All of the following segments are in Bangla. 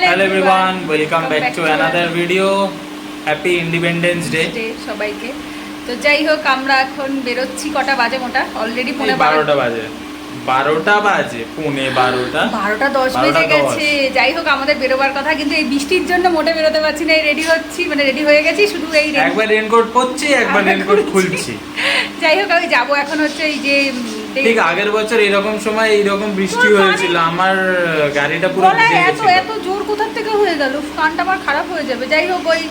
Hello everyone, welcome back to another video. Happy independence day সবাইকে। তো যাই হোক, আমরা এখন বেরোচ্ছি। কটা বাজে মোটা? অলরেডি 12টা বাজে। 12টা বাজে, পৌনে 12টা, 12:10 বেজে গেছে। যাই হোক, আমাদের বেরোবার কথা, কিন্তু এই বৃষ্টির জন্য মোটে বেরোতে পারছি না। রেডি হচ্ছি, মানে রেডি হয়ে গেছি, শুধু এই একবার রেনকোট পরছি, একবার রেনকোট খুলছি। যাই হোক, আমি যাবো এখন হচ্ছে এই যে ঠিক আগের বছর এরকম সময় এইরকম বৃষ্টি হয়েছিল, আমার গাড়িটা পুরো ভিজে গেছিল। এত জোর কোথা থেকে হয়ে গেল, কানটা আমার খারাপ হয়ে যাবে। যাই হোক, ওই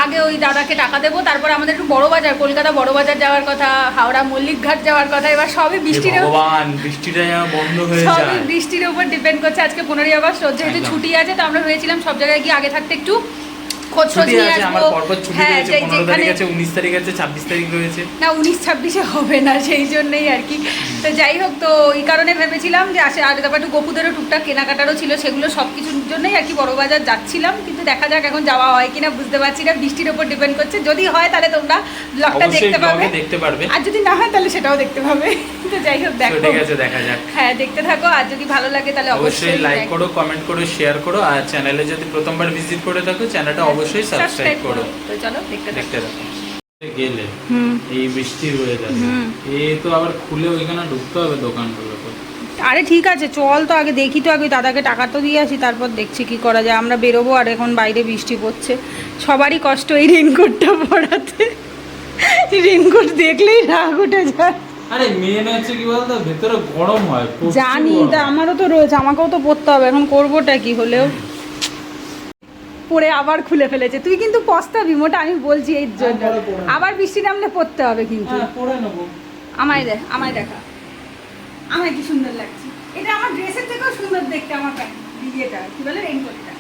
আগে ওই দাদাকে টাকা দেবো, তারপর আমাদের একটু বড় বাজার, কলকাতা বড় বাজার যাওয়ার কথা, হাওড়া মল্লিক ঘাট যাওয়ার কথা। এবার সবই বৃষ্টির বৃষ্টিটা বন্ধ হয়ে যায়, সবই বৃষ্টির উপর ডিপেন্ড করছে। আজকে 15ই আগস্ট, যেহেতু ছুটি আছে, তো আমরা ভেবেছিলাম সব জায়গায় গিয়ে আগে থাকতে একটু খোঁজ নিয়ে আসবো। হ্যাঁ, 19 তারিখ আছে, 26 তারিখ রয়েছে। না, 19-26 হবে না, সেই জন্যই আর কি। তো যাই হোক, তো এই কারণে ভেবেছিলাম যে আসে, আর তারপর একটু গপুদেরও টুকটাক কেনাকাটারও ছিল, সেগুলো সব কিছুর জন্যই আর কি বড় বাজার যাচ্ছিলাম। কিন্তু দেখা যাক এখন যাওয়া হয় কিনা, বুঝতে পারছি না। বৃষ্টির উপর ডিপেন্ড করছে। যদি হয় তাহলে তোমরা ব্লগটা দেখতে পারবে, আর যদি না হয় তাহলে সেটাও দেখতে পাবে। তো যাই হোক, দেখো, ঠিক আছে, দেখা যাক। হ্যাঁ, দেখতে থাকো। আর যদি ভালো লাগে তাহলে অবশ্যই লাইক করো, কমেন্ট করো, শেয়ার করো। আর চ্যানেলে যদি প্রথমবার ভিজিট করে থাকো, চ্যানেলটা অবশ্যই সাবস্ক্রাইব করো। তো চলো দেখতে থাকো। গেলে এই বৃষ্টির ওয়েদার, এই তো আবার খুলে ওইখানে ঢুকতে হবে দোকানগুলোতে। আরে ঠিক আছে, চল তো আগে দেখি, তো আগে দাদাকে টাকা তো দিয়ে আসি, তারপর দেখছি কি করা যায়। আমরা বেরোবো, আর এখন বাইরে বৃষ্টি পড়ছে। সবারই কষ্ট এই রেনকোটটা পরাতে। রেনকোট দেখলেই রাগ উঠে যায়। আরে মেন হচ্ছে কি বলতো, ভেতরে গরম হয়, জানি, তা আমারও তো রয়েছে, আমাকেও তো পরতে হবে। এখন করবোটা কি, হলেও পরে আবার খুলে ফেলেছে। তুই কিন্তু পস্তাবি মোটা, আমি বলছি এই জন্য। আবার বৃষ্টি নামলে পরতে হবে কিন্তু। আমায় দেখা, আমায় কি সুন্দর লাগছে। এটা আমার ড্রেসের থেকেও সুন্দর দেখতে। আমার ইয়েটা কি বলে, রেইনকোটটা।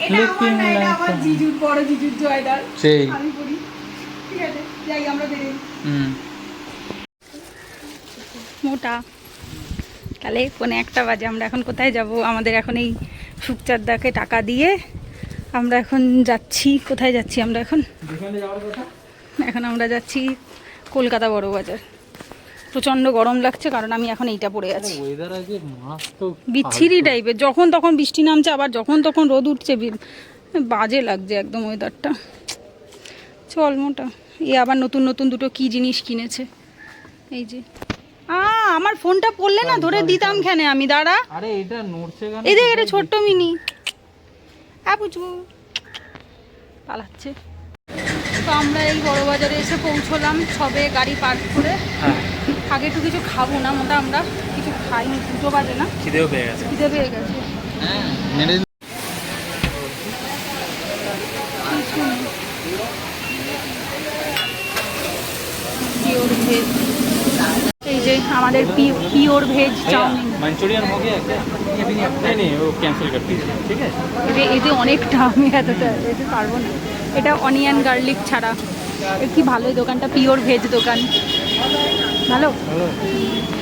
এটা আমার না, এটা আমার জিজুর, বড় জিজুর জয়দার। আমি পরি। ঠিক আছে, যাই আমরা বেরিয়ে। মোটা কালে 1:45 বাজে। আমরা এখন কোথায় যাব? আমাদের এখন এই সুখচাঁদদাকে টাকা দিয়ে আমরা এখন যাচ্ছি। কোথায় যাচ্ছি আমরা এখন? এখন আমরা যাচ্ছি কলকাতা বড় বাজার। প্রচণ্ড গরম লাগছে, কারণ আমি এখন এইটা পরে আছি। বিচ্ছিরি টাইপের, যখন তখন বৃষ্টি নামছে, আবার যখন তখন রোদ উঠছে। বাজে লাগছে একদম ওয়েদারটা। চল মোটা। এ আবার নতুন নতুন দুটো কি জিনিস কিনেছে। এই যে আমার ফোনটা পড়লে না ধরে দিতাম কেন আমি, দাঁড়া। আরে এটা নড়ছে কেন? এই দেখ, এটা ছোট্ট মিনি বুঝু পালাচ্ছে। তো আমরা এই বড় বাজারে এসে পৌঁছলাম সবে, গাড়ি পার্ক করে। আগে একটু কিছু খাবো না মোটা, আমরা কিছু খাইনি, 2 বাজে না, খিদেও পেয়ে গেছে। এই যে আমাদের পিওর ভেজ চাউমিন। मंचूरियन हो गया क्या? नहीं वो कैंसिल कर दीजिए, ठीक है। এতে অনেকটা, আমি এতটা যেতে পারবো না। এটা অনিয়ন গার্লিক ছাড়া। কি ভালো এই দোকানটা, পিওর ভেজ দোকান, ভালো।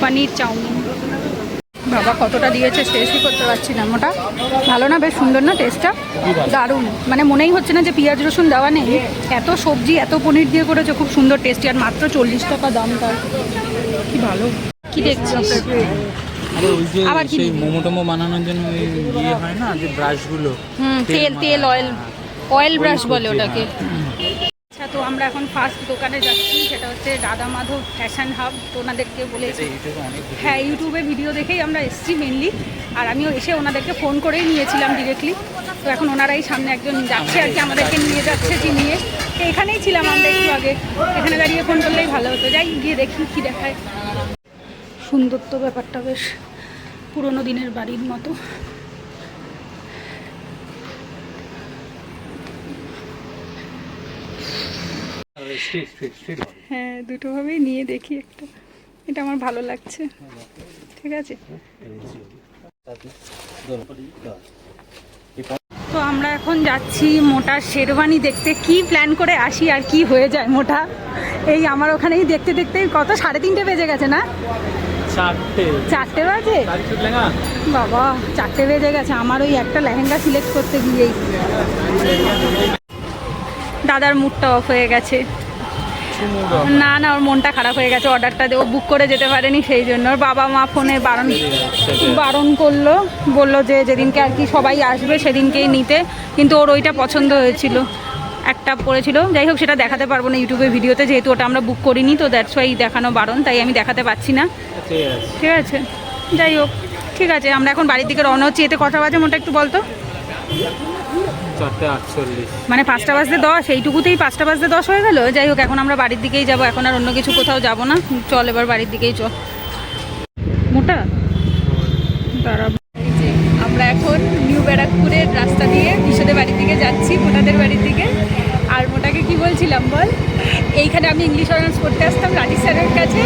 পনির চাউমিন। বাবা কতটা দিয়েছে, শেষই করতে পারছি না মোটা। ভালো না, বেশ সুন্দর না টেস্টটা, দারুণ। মানে মনেই হচ্ছে না যে পেঁয়াজ রসুন দেওয়া নেই। এত সবজি, এত পনির দিয়ে করেছে, খুব সুন্দর টেস্টি। আর মাত্র 40 টাকা দাম তার। কি ভালো। কি দেখছিস? আবার কি মোমো টোমো বানানোর জন্য ওই ইয়ে হয় না, যে ব্রাশগুলো, তেল অয়েল ব্রাশ বলে ওটাকে। আচ্ছা, তো আমরা এখন ফার্স্ট দোকানে যাচ্ছি, সেটা হচ্ছে রাধা মাধব ফ্যাশন হাব। তো ওনাদেরকে বলেছি, হ্যাঁ, ইউটিউবে ভিডিও দেখেই আমরা এসেছি মেনলি। আর আমিও এসে ওনাদেরকে ফোন করেই নিয়েছিলাম ডিরেক্টলি। তো এখন ওনারাই সামনে একজন যাচ্ছে আর কি, আমাদেরকে নিয়ে যাচ্ছে, যে নিয়ে। তো এখানেই ছিলাম আমরা একটু আগে, এখানে দাঁড়িয়ে ফোন করলেই ভালো হতো। যাই গিয়ে দেখি কী দেখায়। সুন্দর তো ব্যাপারটা, বেশ পুরোনো দিনের বাড়ির মতো। হ্যাঁ, দুটোভাবেই নিয়ে দেখি একটা। এটা আমার ভালো লাগছে, ঠিক আছে। তো আমরা এখন যাচ্ছি মোটার শেরওয়ানি দেখতে। কি প্ল্যান করে আসি আর কি হয়ে যায় মোটা। এই আমার ওখানেই দেখতে দেখতে কত 3:30 বেজে গেছে না? 4টে বাজে বাবা, 4টে বেজে গেছে। আমার ওই একটা লেহেঙ্গা সিলেক্ট করতে গিয়েই দাদার মুডটা অফ হয়ে গেছে। মুড না না, ওর মনটা খারাপ হয়ে গেছে, অর্ডারটা ও বুক করে যেতে পারেনি, সেই জন্য ওর বাবা মা ফোনে বারণ করলো, বললো যে যেদিনকে আর কি সবাই আসবে সেদিনকেই নিতে, কিন্তু ওর ওইটা পছন্দ হয়েছিল, একটা পড়েছিল। যাই হোক, সেটা দেখাতে পারবো না ইউটিউবে ভিডিওতে, যেহেতু ওটা আমরা বুক করিনি, তো দ্যাটস ওয়াই দেখানো বারণ, তাই আমি দেখাতে পাচ্ছি না। ঠিক আছে, যাই হোক, ঠিক আছে, আমরা এখন বাড়ির দিকে রওনা হচ্ছি। এতে কটা বাজে মোটা একটু বলতো? 4:48, মানে 5টা বাজতে 10, এইটুকুতেই 5টা বাজতে 10 হয়ে গেল। যাই হোক, এখন আমরা বাড়ির দিকেই যাব, এখন আর অন্য কিছু কোথাও যাব না। চল এবার বাড়ির দিকেই চল। মোটা দাঁড়া, আমরা এখন নিউ ব্যারাকপুরের রাস্তা দিয়ে বিশদের বাড়ির দিকে যাচ্ছি, মোটাদের বাড়ির দিকে। আর মোটাকে কি বলছিলাম বল, এইখানে আমি ইংলিশ অনার্স পড়তে আসতাম রাজীব স্যারের কাছে,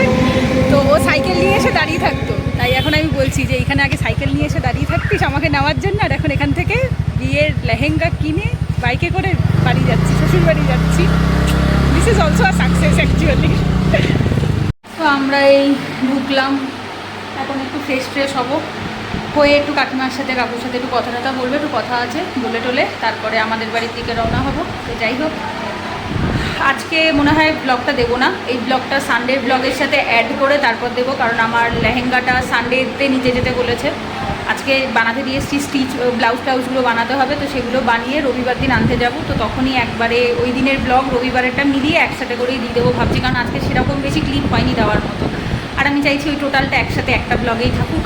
তো ও সাইকেল নিয়ে এসে দাঁড়িয়ে থাকতো, তাই এখন আমি বলছি যে এইখানে আগে সাইকেল নিয়ে এসে দাঁড়িয়ে থাকতিস আমাকে নেওয়ার জন্য, আর এখন এখান থেকে বিয়ের লেহেঙ্গা কিনে বাইকে করে বাড়ি যাচ্ছি, শ্বশুর বাড়ি যাচ্ছি। This is also a success actually. তো আমরা এই ঢুকলাম, এখন একটু ফ্রেশ হবো, হয়ে একটু কাকিমার সাথে কাকুর সাথে একটু কথা টথা বলবে, একটু কথা আছে বলে টোলে তারপরে আমাদের বাড়ির দিকে রওনা হবো। তো যাই হোক, আজকে মনে হয় ব্লগটা দেবো না, এই ব্লগটা সানডের ব্লগের সাথে অ্যাড করে তারপর দেবো, কারণ আমার লেহেঙ্গাটা সানডেতে নিতে যেতে বলেছে। আজকে বানাতে দিয়ে এসেছি, স্টিচ ব্লাউজগুলো বানাতে হবে, তো সেগুলো বানিয়ে রবিবার দিন আনতে যাব, তো তখনই একবারে ওই দিনের ব্লগ রবিবারেরটা মিলিয়ে একসাথে করেই দিয়ে দেবো ভাবছি, কারণ আজকে সেরকম বেশি ক্লিপ হয়নি দেওয়ার মতো, আর আমি চাইছি ওই টোটালটা একসাথে একটা ব্লগেই থাকুক,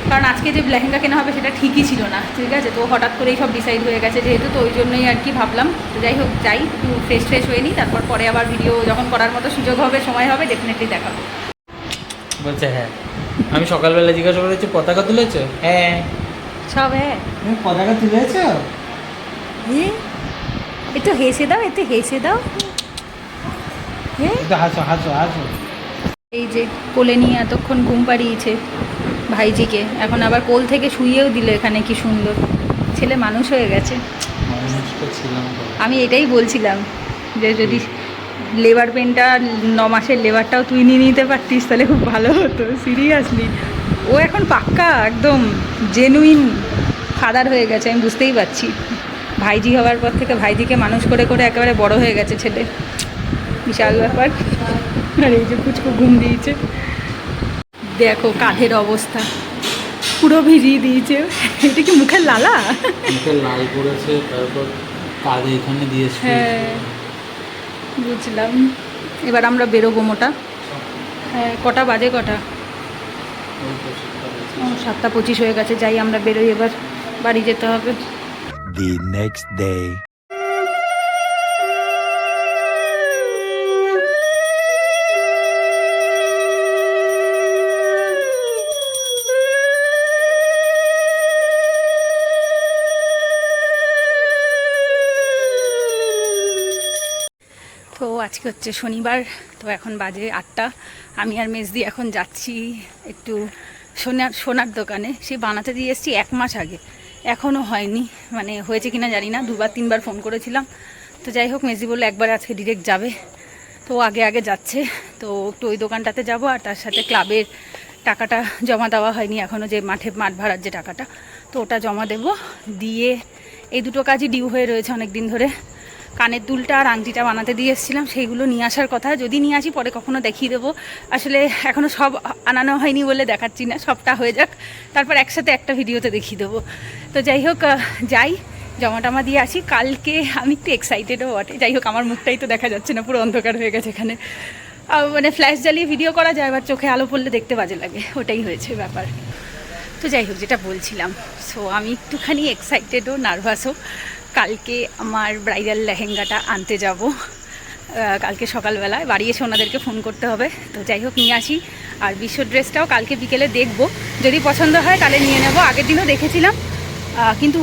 কারণ আজকে যে লেহেঙ্গা কেনা হবে সেটা ঠিকই ছিল না, ঠিক আছে, তো হঠাৎ করেই সব ডিসাইড হয়ে গেছে যেহেতু, তো ওই জন্যই আর কি ভাবলাম। তো যাই হোক, যাই একটু ফ্রেশ হয়ে নিই, তারপর পরে আবার ভিডিও যখন করার মতো সুযোগ হবে, সময় হবে, ডেফিনেটলি দেখাবো। বলছে হ্যাঁ। আমি সকালবেলা জিজ্ঞাসা করেছি পতাকা তুলেছো? হ্যাঁ। সব হ্যাঁ, তুমি পতাকা তুলেছো? একটু হেসে দাও, একটু হেসে দাও, হ্যাঁ হাসো হাসো হাসো। এই যে কোলে নিয়ে এতক্ষণ ঘুম পাড়িয়েছে ভাইজিকে, এখন আবার কোল থেকে শুইয়েও দিল এখানে, কি সুন্দর ছেলে মানুষ হয়ে গেছে। আমি এটাই বলছিলাম যে যদি লেবার পেনটা 9 মাসের লেবারটাও তুই নিয়ে নিতে পারতিস তাহলে খুব ভালো হতো, সিরিয়াসলি। ও এখন পাক্কা একদম জেনুইন ফাদার হয়ে গেছে, আমি বুঝতেই পারছি। ভাইজি হওয়ার পর থেকে ভাইজিকে মানুষ করে করে একেবারে বড় হয়ে গেছে ছেলে, বিশাল ব্যাপার। আর এই যে পুচকু ঘুম দিয়েছে, দেখো কাঁধের অবস্থা পুরো ভিজিয়ে দিয়েছে। এটা কি মুখের লালা? মুখের লাল করেছে, তারপর কাঁধে এখানে দিয়েছে। হ্যাঁ বুঝলাম। এবার আমরা বেরোবো মোটা। হ্যাঁ, কটা বাজে? কটা? 7:25 হয়ে গেছে। যাই আমরা বেরোই, এবার বাড়ি যেতে হবে। The next day. তো আজকে হচ্ছে শনিবার, তো এখন বাজে 8টা। আমি আর মেজদি এখন যাচ্ছি একটু সোনার দোকানে। সে বানাতে দিয়ে এসেছি 1 মাস আগে, এখনও হয়নি, মানে হয়েছে কিনা জানি না, 2-3বার ফোন করেছিলাম। তো যাই হোক, মেজদি বললো একবার আজকে ডিরেক্ট যাবে, তো আগে যাচ্ছে। তো একটু ওই দোকানটাতে যাব, আর তার সাথে ক্লাবের টাকাটা জমা দেওয়া হয়নি এখনও, যে মাঠ ভাড়ার যে টাকাটা, তো ওটা জমা দেব, দিয়ে এই দুটো কাজই ডিউ হয়ে রয়েছে অনেক দিন ধরে। কানের দুলটা আর আংটিটা বানাতে দিয়ে এসেছিলাম, সেইগুলো নিয়ে আসার কথা, যদি নিয়ে আসি পরে কখনো দেখিয়ে দেবো। আসলে এখনও সব আনানো হয়নি বলে দেখাচ্ছি না, সবটা হয়ে যাক, তারপর একসাথে একটা ভিডিওতে দেখিয়ে দেবো। তো যাই হোক, যাই জমা টমা দিয়ে আসি। কালকে আমি একটু এক্সাইটেডও বটে। যাই হোক, আমার মুখটাই তো দেখা যাচ্ছে না, পুরো অন্ধকার হয়ে গেছে এখানে। মানে ফ্ল্যাশ জ্বালিয়ে ভিডিও করা যায়, এবার চোখে আলো পড়লে দেখতে বাজে লাগে, ওটাই হয়েছে ব্যাপার। তো যাই হোক, যেটা বলছিলাম, সো আমি একটুখানি এক্সাইটেডও নার্ভাসও। কালকে আমার ব্রাইডাল লেহেঙ্গাটা আনতে যাব, কালকে সকালবেলায়। বাড়ি এসে ওনাদেরকে ফোন করতে হবে। তো যাই হোক, নিয়ে আসি। আর বিশ্ব ড্রেসটাও কালকে বিকেলে দেখব, যদি পছন্দ হয় তাহলে নিয়ে নেব। আগের দিনও দেখেছিলাম, কিন্তু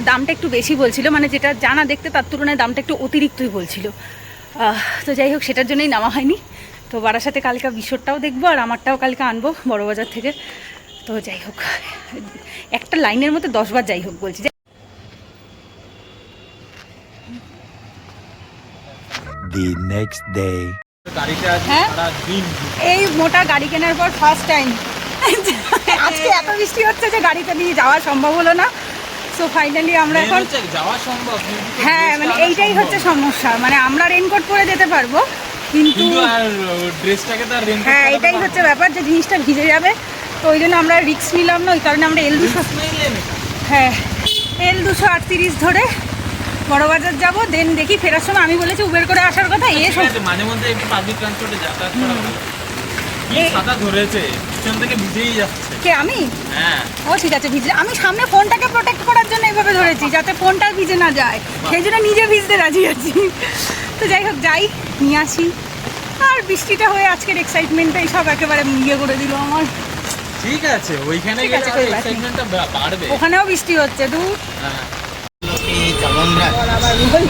দামটা একটু বেশি বলছিল, মানে যেটা জানা দেখতে তার তুলনায় দামটা একটু অতিরিক্তই বলছিল। তো যাই হোক, সেটার জন্যই নেওয়া হয়নি। তো বারাসাতে কালকে বিশ্বরটাও দেখবো, আর আমারটাও কালকে আনবো বড়বাজার থেকে। তো যাই হোক, একটা লাইনের মধ্যে 10 বার যাই হোক বলছি। The next day. হ্যাঁ, এই মোটা গাড়ি কেনার পর ফার্স্ট টাইম আজকে এত বৃষ্টি হচ্ছে যে গাড়িতে নিয়ে যাওয়া সম্ভব হলো না। সো ফাইনালি আমরা এখন যাওয়া সম্ভব, হ্যাঁ, মানে এইটাই হচ্ছে সমস্যা, মানে আমরা রেইনকোট পরে যেতে পারবো, কিন্তু আর ড্রেসটাকে তো আর রেন হ্যাঁ এটাই হচ্ছে ব্যাপার, যে জিনিসটা ভিজে যাবে, তো ওই জন্য আমরা রিস্ক নিলাম না, ওই কারণে আমরা হ্যাঁ L238 ধরে বড়বাজার যাবো। দেন দেখি ফেরার সময় আমি বলেছি উবের করে আসার কথা, মাঝে মধ্যে একটু পাবলিক ট্রান্সপোর্টে যাতায়াত করা ভালো। কি ছাতা ধরেছে, পিছন থেকে ভিজেই যাচ্ছে। কে আমি? হ্যাঁ ও ঠিক আছে, ভিজে আমি সামনে ফোনটাকে প্রোটেক্ট করার জন্য এইভাবে ধরেছি, যাতে ফোনটা ভিজে না যায়, সেই জন্য নিজে ভিজতে রাজি আছি। তো যাই হোক, যাই নিয়ে আসি। আর বৃষ্টিটা হয়ে আজকের এক্সাইটমেন্টটাই সব একেবারে ইয়ে করে দিল আমার। ঠিক আছে, ওইখানে ঠিক গেলে আছে, আরো কই বাকি। এক্সাইটমেন্টটা বাড়বে। ওখানেও বৃষ্টি হচ্ছে, দূর হ্যাঁ আবার গুগল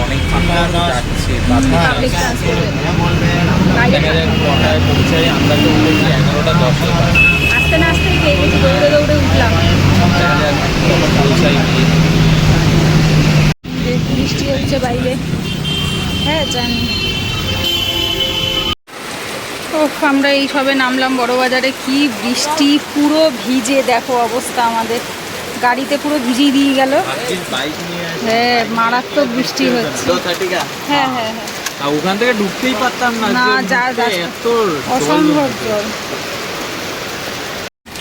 অনেক ফাঁকা যাচ্ছে পাবলিক ট্রান্সপোর্টে দেখা যায় কটায় পৌঁছাই, আমরা তো উঠেছি 11টা 10 আসতে না আসতেই পেয়ে গেছি, দৌড়ে দৌড়ে উঠলাম। দেখা যায় কখন পৌঁছাই গিয়ে। যে বৃষ্টি হচ্ছে বাইরে, হ্যাঁ জানি। ওহ, আমরা এই সবে নামলাম বড়বাজারে, কি বৃষ্টি, পুরো ভিজে দেখো অবস্থা আমাদের, গাড়িতে পুরো ভিজিয়ে দিয়ে গেল। বাইক নিয়ে হ্যাঁ মারাত্মক বৃষ্টি হচ্ছে। হ্যাঁ হ্যাঁ হ্যাঁ, আর ওখান থেকে ঢুকতেই পারতাম না, না, যে যা ঢুকতে রাস্তা- এত অসম্ভব জল।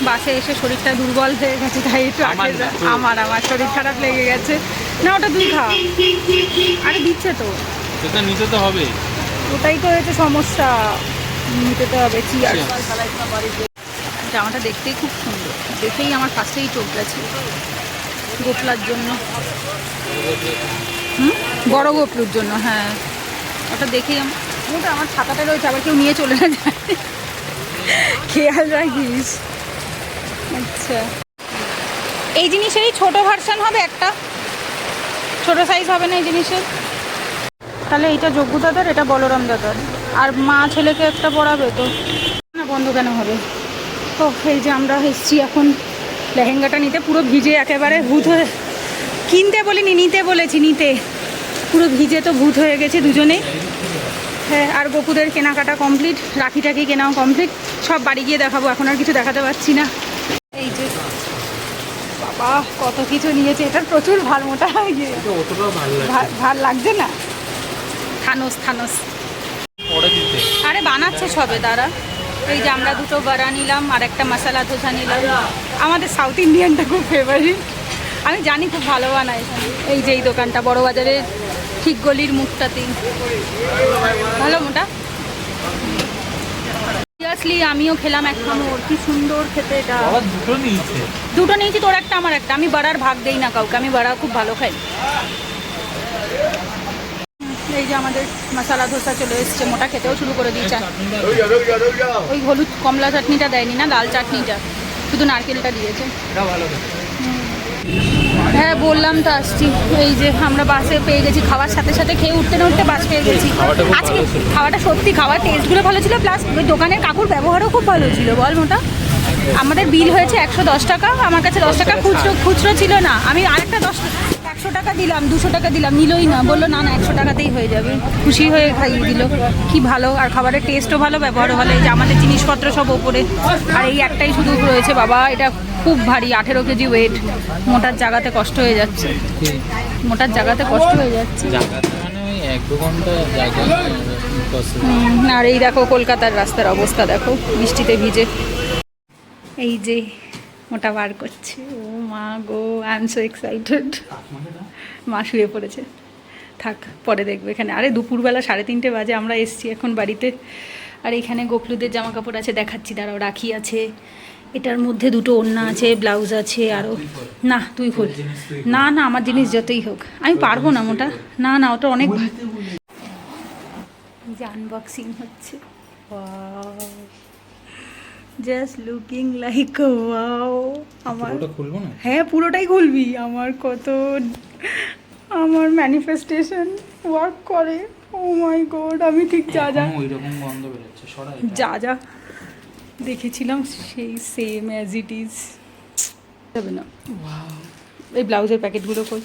বাসে এসে শরীরটা দুর্বল হয়ে গেছে, তাই একটু আমার আগে না, তোর? আমার শরীর খারাপ লেগে গেছে। না ওটা তুই খা, আরে দিচ্ছে তো, সেটা নিতে তো হবে। ওটাই তো হয়েছে সমস্যা, নিতে তো হবে। চিয়ার জামাটা দেখতেই খুব সুন্দর, দেখেই আমার ফার্স্টেই চোখ গেছে গোপলার জন্য। বড় গোপলুর জন্য, হ্যাঁ ওটা দেখেই ওটা আমার ছাতাটা রয়েছে, আবার কেউ নিয়ে চলে না যায়, খেয়াল রাখিস। আচ্ছা, এই জিনিসেরই ছোট ভার্সন হবে, একটা ছোট সাইজ হবে না এই জিনিসের? তাহলে এইটা যোগ্য দাদার, এটা বলরাম দাদার, আর মা ছেলেকে একটা পড়াবে তো না, বন্ধ কেন হবে? তো এই যে আমরা এসছি এখন লেহেঙ্গাটা নিতে, পুরো ভিজে একেবারে ভূত হয়ে, কিনতে বলিনি নিতে বলেছি, নিতে পুরো ভিজে তো ভূত হয়ে গেছে দুজনেই। হ্যাঁ, আর গোপুদের কেনাকাটা কমপ্লিট, রাখি টাকি কেনাও কমপ্লিট, সব বাড়ি গিয়ে দেখাবো, এখন আর কিছু দেখাতে পারছি না। এই যে বাবা কত কিছু নিয়েছে, এটার প্রচুর ভাল মোটা ইয়ে, অতটাও ভালো লাগে ভাল লাগছে না। থানোস থানোস পরে দিতে। আরে বানাচ্ছে সবে দাঁড়া। এই যে আমরা দুটো বড়া নিলাম আর একটা মশলা ধোসা নিলাম, আমাদের সাউথ ইন্ডিয়ানটা খুব ফেভারিট, আমি জানি খুব ভালো বানায়। এই যে এই দোকানটা বড় বাজারের ঠিক গলির মুখটাতেই, ভালো মোটা। সিরিয়াসলি আমিও খেলাম এক কামড়, কি সুন্দর খেতে এটা। আবার দুটো নিয়েছে। দুটো নিয়েছি, তোর একটা আমার একটা, আমি বড়ার ভাগ দেই না কাউকে, আমি বড়া খুব ভালো খাই। এই যে আমাদের মশলা ধোসা চলে এসছে, মোটা খেতেও শুরু করে দিয়েছে। ওই হলুদ কমলা চাটনিটা দেয়নি না, লাল চাটনিটা, শুধু নারকেলটা দিয়েছে। হ্যাঁ বললাম তো আসছি। এই যে আমরা বাসে পেয়ে গেছি, খাওয়ার সাথে সাথে খেয়ে উঠতে না উঠতে বাস পেয়ে গেছি। আজকে খাওয়াটা সত্যি, খাওয়ার টেস্টগুলো ভালো ছিল, প্লাস ওই দোকানের কাকুর ব্যবহারও খুব ভালো ছিল, বল মোটা। আমাদের বিল হয়েছে 110 টাকা, আমার কাছে 10 টাকা খুচরো ছিল না, আমি আরেকটা 100 টাকা দিলাম, 200 টাকা দিলাম, নিলই না, বললো না না 100 টাকাতেই হয়ে যাবে, খুশি হয়ে খাইয়ে দিল। কি ভালো, আর খাবারের টেস্টও ভালো, ব্যবহারও ভালো। এই যে আমাদের জিনিসপত্র সব ওপরে, আর এই একটাই শুধু রয়েছে, বাবা এটা খুব ভারী, 18 কেজি ওয়েট, মোটার জায়গাতে কষ্ট হয়ে যাচ্ছে, মোটার জায়গাতে কষ্ট হয়ে যাচ্ছে। মানে ওই 1-2 ঘন্টা জায়গা। আর এই দেখো কলকাতার রাস্তার অবস্থা দেখো, বৃষ্টিতে ভিজে। এই যে মোটা বার করছে, ও মা গো, আই এম সো এক্সাইটেড। মা শুয়ে পড়েছে, থাক পরে দেখবো এখানে। আরে দুপুরবেলা 3:30 বাজে, আমরা এসছি এখন বাড়িতে। আর এখানে গোপলুদের জামা কাপড় আছে, দেখাচ্ছি দাঁড়াও, রাখি আছে, এটার মধ্যে দুটো ওড়না আছে, ব্লাউজ আছে, আরও না তুই খোল। না না আমার জিনিস যতই হোক আমি পারবো না মোটা, না না ওটা অনেক। যে আনবক্সিং হচ্ছে, জাস্ট লুকিং লাইক ওয়াও। আমার খুলবো না? হ্যাঁ পুরোটাই খুলবি, আমার কত, আমার ম্যানিফেস্টেশন ওয়ার্ক করে। ও মাই গড, আমি ঠিক যা যা ওইরকম গন্ধ বেরোচ্ছে, সরাই যা যা দেখেছিলাম সেই সেম অ্যাজ ইট ইজ। যাবে না, এই ব্লাউজের প্যাকেটগুলো কই,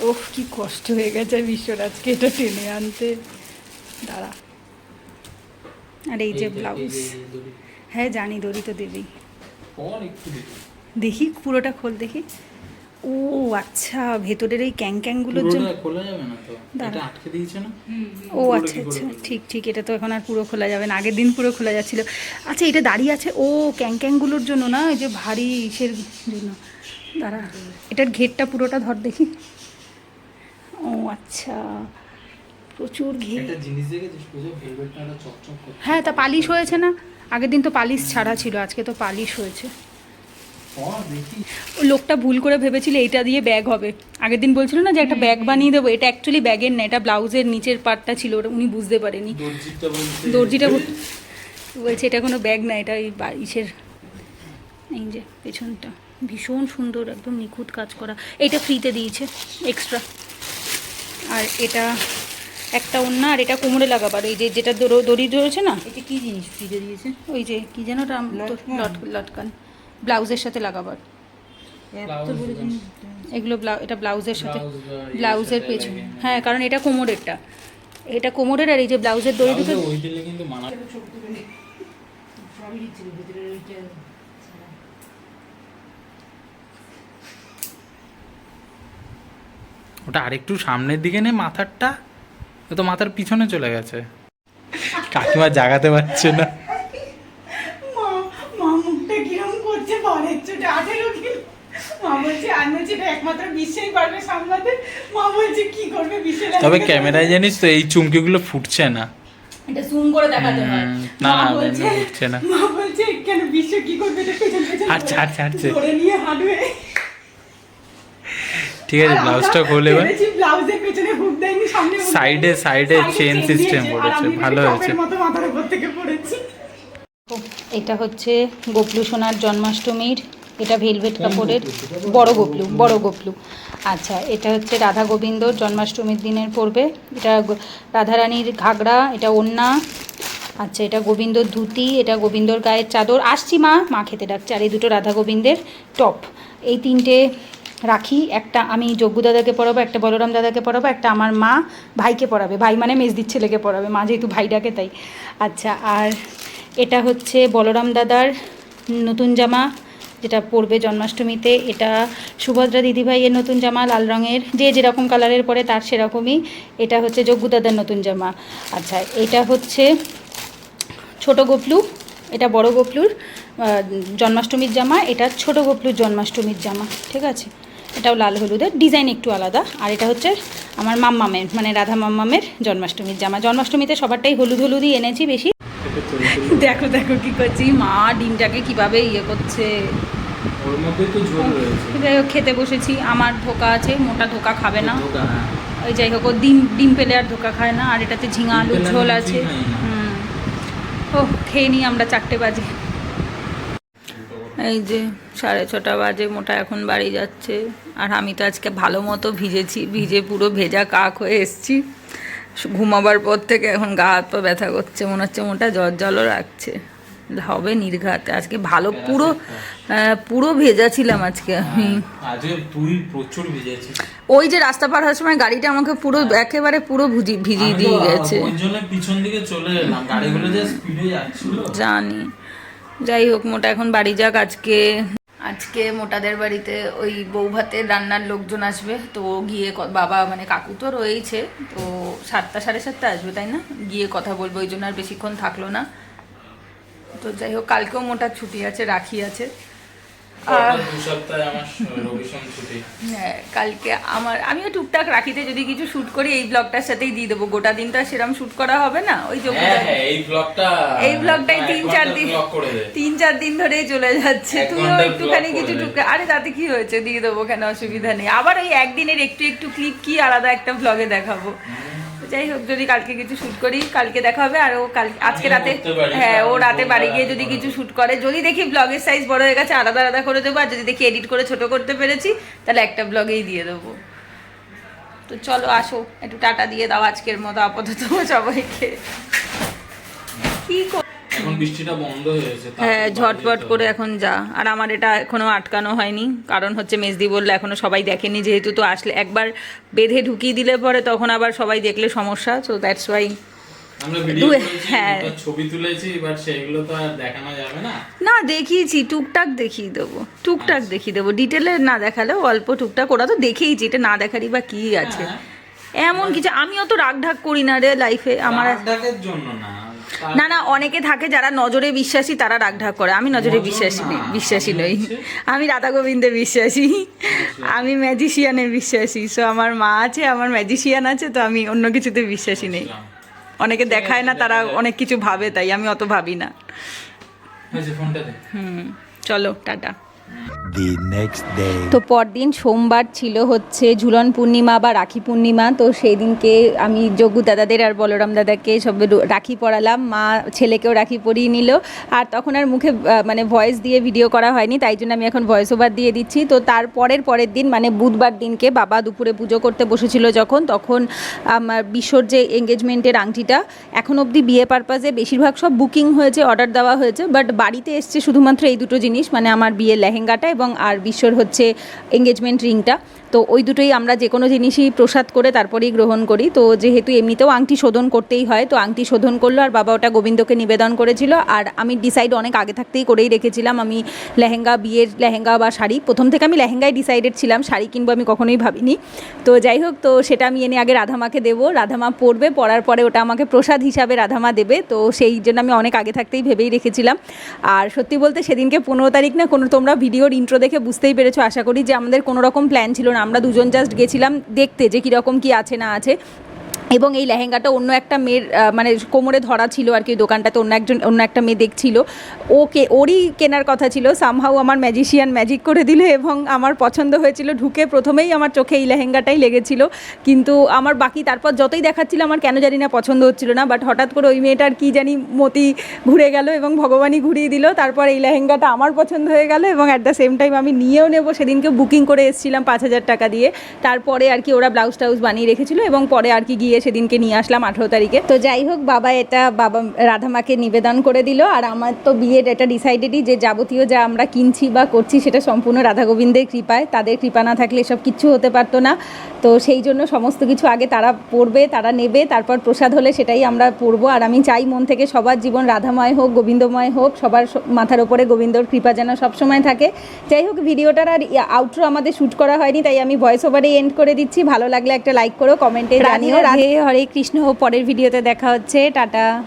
ওহ কি কষ্ট হয়ে গেছে বিশ্বরাজকে এটা টেনে আনতে, দাঁড়া। আর এই যে ব্লাউজ, হ্যাঁ জানি দড়ি তো দেবেই। দেখি পুরোটা খোল দেখি, ও আচ্ছা, ভেতরের এই ক্যাংগুলোর জন্য পুরোটা খোলা যাবে না তো, দাঁড়া। এটা আটকে দিয়েছে না। ও আচ্ছা আচ্ছা, ঠিক ঠিক, এটা তো এখন আর পুরো খোলা যাবে না, আগের দিন পুরো খোলা যাচ্ছিল। আচ্ছা, এটা দাঁড়িয়ে আছে ও ক্যাংগুলোর জন্য না, ওই যে ভারী ইসের জন্য। দাঁড়া, এটার ঘেরটা পুরোটা ধর দেখি। ও আচ্ছা, প্রচুর ঘের। একটা জিনিস দেখেছিস পুজো, ভেলভেটটা একটা চকচক করছে। হ্যাঁ, তা পালিশ হয়েছে না? আগের দিন তো পালিশ ছাড়া ছিল, আজকে তো পালিশ হয়েছে। দেখি ও লোকটা ভুল করে ভেবেছিল এইটা দিয়ে ব্যাগ হবে। আগের দিন বলছিল না যে একটা ব্যাগ বানিয়ে দেবো, এটা অ্যাকচুয়ালি ব্যাগের না, এটা ব্লাউজের নিচের পার্টটা ছিল, ওটা উনি বুঝতে পারেনি। দর্জিটা বলছে এটা কোনো ব্যাগ না, এটা ওই ইসের। এই যে পেছনটা ভীষণ সুন্দর, একদম নিখুঁত কাজ করা। এইটা ফ্রিতে দিয়েছে এক্সট্রা। আর এটা একটা ওড়না, আর এটা কোমরে লাগাবার, এই যে যেটা দড়ি ধরেছে না। এটা কি জিনিস ফ্রিতে দিয়েছে? ওই যে কি যেন ওটা লটকান, ব্লাউজের সাথে লাগাবার। এত বড় জিনিস এগুলো এটা ব্লাউজের সাথে, ব্লাউজের পেছনে। হ্যাঁ, কারণ এটা কোমরেরটা, এটা কোমরের, আর এই যে ব্লাউজের দড়ি দুটো। ওই দিলে কিন্তু মানা। সবই দিচ্ছিল ভিতরে ওইটা। ওটা আরেকটু সামনের দিকে নে মাথারটা, ও তো মাথার পিছনে চলে গেছে। কাকিমা জাগাতে পারছে না। মা মুখটা কিরম করছে, বাড়ির চোটে 18 কিলো। মা বলছে আর বলছে এটা একমাত্র বিশ্বেই পারবে সামলাতে। মা বলছে কি করবে বিশ্বে। তবে ক্যামেরায় জানিস তো এই চুমকিগুলো ফুটছে না। এটা জুম করে দেখাতে হয়। না মা না, বলছে এমনি ফুটছে না। মা বলছে কেন বিশ্ব কি করবে, এটা পেছন পেছন হাঁটছে হাঁটছে হাঁটছে। ধরে নিয়ে হাঁটবে। ঠিক আছে, ব্লাউজটা খোলে এবার। ব্লাউজের পেছনে হুক দেয়নি, সামনে হুক সাইডে দেয়নি। সাইডে চেন দিয়েছে, সিস্টেম আর করেছে, আমি ভালো টপের হয়েছে। মতো মাথার উপর থেকে পড়েছি। এটা হচ্ছে গোপলু সোনার জন্মাষ্টমীর, এটা ভেলভেট কাপড়ের বড় গোপলু। আচ্ছা, এটা হচ্ছে রাধা গোবিন্দর জন্মাষ্টমীর দিনের পরবে। এটা রাধারানীর ঘাগরা, এটা ওড়না। আচ্ছা, এটা গোবিন্দর ধুতি, এটা গোবিন্দর গায়ের চাদর। আসছি মা খেতে ডাকছে। আর এই দুটো রাধা গোবিন্দের টপ। এই তিনটে রাখি, একটা আমি যজ্ঞ দাদাকে পরাবো, একটা বলরাম দাদাকে পরাবো, একটা আমার মা ভাইকে পরাবে। ভাই মানে মেজদির ছেলেকে পরাবে, মা যেহেতু ভাই ডাকে তাই। আচ্ছা, আর এটা হচ্ছে বলরাম দাদার নতুন জামা, যেটা পরবে জন্মাষ্টমীতে। এটা সুভদ্রা দিদিভাইয়ের নতুন জামা, লাল রঙের, যে যেরকম কালারের পরে তার সেরকমই। এটা হচ্ছে যজ্ঞ দাদার নতুন জামা। আচ্ছা, এটা হচ্ছে ছোট গোপলু, এটা বড় গোপলুর জন্মাষ্টমীর জামা, এটা ছোট গোপলুর জন্মাষ্টমীর জামা। ঠিক আছে, এটাও লাল হলুদের, ডিজাইন একটু আলাদা। আর এটা হচ্ছে আমার মাম্মামের, মানে রাধা মাম্মামের জন্মাষ্টমীর জামা। জন্মাষ্টমীতে সবারটাই হলুদই এনেছি বেশি। দেখো দেখো কি করছি, মা ডিমটাকে কিভাবে ইয়ে করছে। ওর মধ্যে তো ঝোল রয়েছে। যাই হোক, খেতে বসেছি। আমার ধোকা আছে, মোটা ধোকা খাবে না। ধোকা, হ্যাঁ। ওই যাই হোক, ও ডিম পেলে আর ধোকা খায় না। আর এটাতে ঝিঙা আলুর পেলে ঝোল আমি আছে। কিছুই খাই না। ও খেয়ে নিই আমরা, 4টে বাজে। এই যে 6:30 বাজে, মোটা এখন বাড়ি যাচ্ছে। আর আমি তো আজকে ভালো মতো ভিজে পুরো ভেজা কাক হয়ে এসছি। ঘুমাবার পর থেকে এখন গা হাত পা ব্যথা করছে, মনে হচ্ছে মোটা জ্বরও রাখছে। হবে নির্ঘাত আজকে, ভালো পুরো ভেজা ছিলাম আজকে আমি। আজকে তুই প্রচুর ভিজেছিস। ওই যে রাস্তা পার হওয়ার সময় গাড়িটা আমাকে পুরো একেবারে পুরো ভিজিয়ে দিয়ে গেছে। ওই জন্য পিছন দিকে চলে এলাম, গাড়িগুলো যে স্পিডে যাচ্ছিল। জানি, যাই হোক, মোটা এখন বাড়ি যাক। আজকে মোটাদের বাড়িতে ওই বউ ভাতের রান্নার লোকজন আসবে, তো গিয়ে বাবা মানে কাকু তো রয়েছে, তো 7টা 7:30 আসবে তাই না, গিয়ে কথা বলবো, ওই জন্য আর বেশিক্ষণ থাকলো না। তো যাই হোক, কালকেও মোটার ছুটি আছে, রাখি আছে। আর 2 সপ্তাহে আমার রবিশন ছুটি। হ্যাঁ, কালকে আমিও টুকটাক রাখিতে যদি কিছু শুট করি এই ব্লগটার সাথেই দিয়ে দেবো। গোটা দিনটা সেরকম শুট করা হবে না, ওই যে এই ব্লগটাই 3-4 দিন ধরেই চলে যাচ্ছে। তুমিও একটুখানি কিছু টুকটাক, আরে তাতে কি হয়েছে, দিয়ে দেবো, কেন অসুবিধা নেই। আবার ওই একদিনের একটু ক্লিপ কি আলাদা একটা ব্লগে দেখাবো। যাই হোক, যদি কালকে কিছু শুট করি কালকে দেখা হবে। আর ও আজকে রাতে, হ্যাঁ, ও রাতে বাড়ি গিয়ে যদি কিছু শুট করে, যদি দেখি ব্লগের সাইজ বড় হয়ে গেছে আলাদা করে দেবো। আর যদি দেখি এডিট করে ছোট করতে পেরেছি তাহলে একটা ব্লগেই দিয়ে দেবো। তো চলো, আসো, একটু টাটা দিয়ে দাও আজকের মতো আপাতত সবাইকে। কি এখন বৃষ্টিটা বন্ধ হয়েছে, হ্যাঁ, ঝটপট করে এখন যা। আর আমার এটা এখনো আটকানো হয়নি, কারণ হচ্ছে মেজদি বললে এখনো সবাই দেখেনি, যেহেতু তো আসলে একবার বেঁধে ঢুকিয়ে দিলে পরে তখন আবার সবাই দেখলে সমস্যা। তো দ্যাটস ওয়াই আমরা ভিডিও করেছি, হ্যাঁ। দুটো ছবি তুলেছি, বাট সেগুলো তো আর দেখানো যাবে না। না দেখিয়েছি, টুকটাক দেখিয়ে দেবো, টুকটাক দেখিয়ে দেবো, ডিটেলে না দেখালেও অল্প টুকটাক ওরা তো দেখেইছি, এটা না দেখারই বা কি আছে। হ্যাঁ। এমন কিছু আমি অত রাগ ঢাক করি না রে লাইফে আমার। রাগঢাকের জন্য না। না না, অনেকে থাকে যারা নজরে বিশ্বাসী, তারা রাগ ঢাক করে। আমি নজরে বিশ্বাসী না, বিশ্বাসী আমি নই। হচ্ছে- আমি রাধা গোবিন্দে বিশ্বাসী, আমি ম্যাজিশিয়ানে বিশ্বাসী। সো আমার মা আছে, আমার ম্যাজিশিয়ান আছে, তো আমি অন্য কিছুতে বিশ্বাসী নেই। অনেকে দেখায় না, তারা অনেক কিছু ভাবে, তাই আমি অত ভাবি না। হয়েছে, ফোনটা দে। চলো টাটা। The next day. তো পরদিন সোমবার ছিল হচ্ছে ঝুলন পূর্ণিমা বা রাখি পূর্ণিমা। তো সেই দিনকে আমি যজ্ঞ দাদাদের আর বলরাম দাদাকে সব রাখি পরালাম, মা ছেলেকেও রাখি পরিয়ে নিল। আর তখন আর মুখে মানে ভয়েস দিয়ে ভিডিও করা হয়নি, তাই জন্য আমি এখন ভয়েস ওভার দিয়ে দিচ্ছি। তো তার পরের দিন মানে বুধবার দিনকে বাবা দুপুরে পুজো করতে বসেছিল যখন, তখন আমার বিশ্বর যে এঙ্গেজমেন্টের আংটিটা এখন অবধি বিয়ে পারপাজে বেশিরভাগ সব বুকিং হয়েছে, অর্ডার দেওয়া হয়েছে, বাট বাড়িতে এসছে শুধুমাত্র এই দুটো জিনিস, মানে আমার বিয়ের লেহেঙ্গাটা এবং আর বিশ্বর হচ্ছে এঙ্গেজমেন্ট রিংটা। তো ওই দুটোই আমরা যে কোনো জিনিসই প্রসাদ করে তারপরেই গ্রহণ করি। তো যেহেতু এমনিতেও আংটি শোধন করতেই হয়, তো আংটি শোধন করলো আর বাবা ওটা গোবিন্দকে নিবেদন করেছিল। আর আমি ডিসাইড অনেক আগে থাকতেই করেই রেখেছিলাম আমি লেহেঙ্গা, বিয়ের লেহেঙ্গা বা শাড়ি। প্রথম থেকে আমি লেহেঙ্গায় ডিসাইডেড ছিলাম, শাড়ি কিনবো আমি কখনোই ভাবিনি। তো যাই হোক, তো সেটা আমি এনে আগে রাধামাকে দেবো, রাধামা পরবে, পরার পরে ওটা আমাকে প্রসাদ হিসাবে রাধামা দেবে। তো সেই জন্য আমি অনেক আগে থাকতেই ভেবেই রেখেছিলাম। আর সত্যি বলতে সেদিনকে 15 তারিখ না, তোমরা ভিডিওর ইন্ট্রো দেখে বুঝতেই পেরেছো আশা করি, যে আমাদের কোনো রকম প্ল্যান ছিল না। আমরা দুজন জাস্ট গেছিলাম দেখতে যে কীরকম কী আছে না আছে। এবং এই লেহেঙ্গাটা অন্য একটা মেয়ের মানে কোমরে ধরা ছিল আর কি, দোকানটাতে অন্য একটা মেয়ে দেখছিল, ওরই কেনার কথা ছিল। সামহাউ আমার ম্যাজিশিয়ান ম্যাজিক করে দিল এবং আমার পছন্দ হয়েছিল। ঢুকে প্রথমেই আমার চোখে এই লেহেঙ্গাটাই লেগেছিল, কিন্তু আমার বাকি তারপর যতই দেখাচ্ছিল আমার কেন জানি না পছন্দ হচ্ছিল না। বাট হঠাৎ করে ওই মেয়েটার কি জানি মতি ঘুরে গেল এবং ভগবানই ঘুরিয়ে দিল, তারপর এই লেহেঙ্গাটা আমার পছন্দ হয়ে গেল এবং অ্যাট দ্য সেম টাইম আমি নিয়েও নেবো। সেদিনকে বুকিং করে এসেছিলাম 5,000 টাকা দিয়ে। তারপরে আর কি ওরা ব্লাউজ টাউজ বানিয়ে রেখেছিল এবং পরে আর কি গিয়ে সেদিনকে নিয়ে আসলাম 18 তারিখে। তো যাই হোক, বাবা রাধামাকে নিবেদন করে দিল। আর আমার তো বিয়ের এটা ডিসাইডেডই যে যাবতীয় যা আমরা কিনছি বা করছি সেটা সম্পূর্ণ রাধা গোবিন্দের কৃপায়, তাদের কৃপা না থাকলে এসব কিচ্ছু হতে পারতো না। তো সেই জন্য সমস্ত কিছু আগে তারা পড়বে, তারা নেবে, তারপর প্রসাদ হলে সেটাই আমরা পড়বো। আর আমি চাই মন থেকে সবার জীবন রাধাময় হোক, গোবিন্দময় হোক, সবার মাথার ওপরে গোবিন্দর কৃপা যেন সবসময় থাকে। যাই হোক, ভিডিওটার আর আউটরো আমাদের শ্যুট করা হয়নি, তাই আমি ভয়েস ওভারেই এন্ড করে দিচ্ছি। ভালো লাগলে একটা লাইক করো, কমেন্টে জানিও। রাধে হরে কৃষ্ণ। পরের ভিডিওতে দেখা হচ্ছে, টাটা।